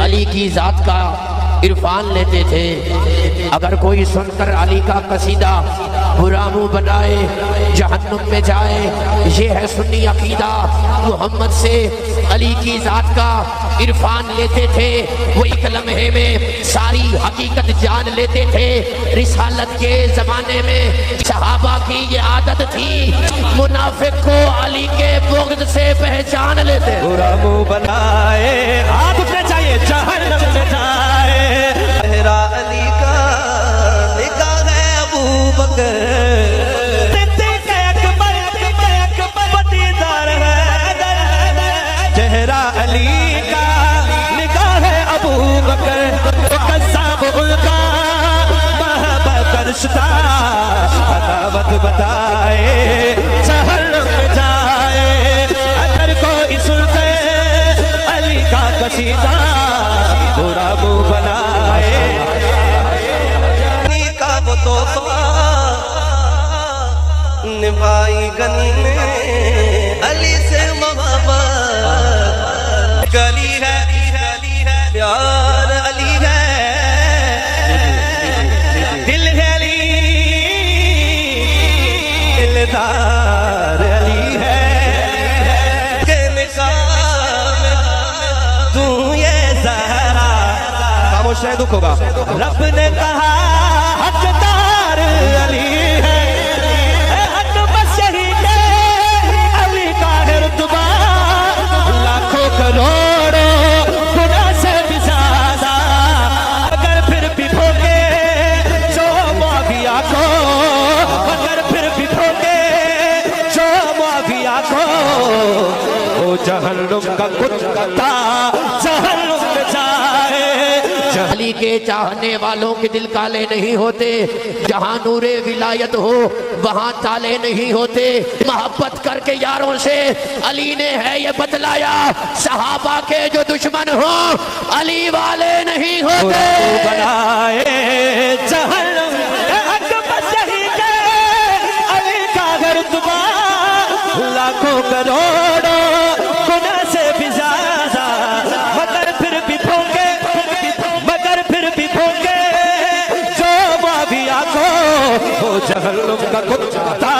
علی کی ذات کا عرفان لیتے تھے۔ اگر کوئی سن کر علی کا قصیدہ برا منہ بنائے جہنم میں جائے، یہ ہے سنی عقیدہ۔ محمد سے علی کی ذات کا عرفان لیتے تھے، وہ ایک لمحے میں ساری حقیقت جان لیتے تھے۔ رسالت کے زمانے میں صحابہ کی یہ عادت تھی، منافق کو علی کے بغض سے پہچان لیتے۔ برا منہ بنائے ہاتھ اٹھنے چاہیے جہنم میں جائے، چہرہ علی کا نگاہ ہے ابو بکر، صدیق اکبر پتیدار ہے، چہرہ علی کا نگاہ ہے ابو بکر، قصاب ان کا محبت رشتہ عداوت بتائے جہنم میں جائے۔ اگر کوئی سنتے علی کا قصیدہ برا منہ بنائے، علی کا وہ تحفہ نبھائی گنی نے علی سے محبت، گلی ہے پیار علی ہے، دل ہے علی دلدار علی ہے، کہ نکال تو یہ زہرا خاموش رہے دکھ ہوگا، رب نے کہا حقدار علی ہے، حق بس یہی کہ علی کا ہے رتبہ، لاکھوں کروڑوں گناہ سے بھی زیادہ، اگر پھر بھی بھوگے جو معاویہ کو، اگر پھر بھی بھوگے جو معاویہ کو، وہ جہنم کا کتا جہنم میں جائے۔ علی کے چاہنے والوں کے دل کالے نہیں ہوتے، جہاں نور ولایت ہو وہاں تالے نہیں ہوتے۔ محبت کر کے یاروں سے علی نے ہے یہ بتلایا، صحابہ کے جو دشمن ہوں علی والے نہیں ہوتے۔ بنائے جہنم حق بس یہی کہ علی کا رتبہ، لاکھوں کروڑوں گناہ سے بھی زیادہ، مگر پھر بھی بھوگے جو معاویہ کو، وہ جہنم کا کتا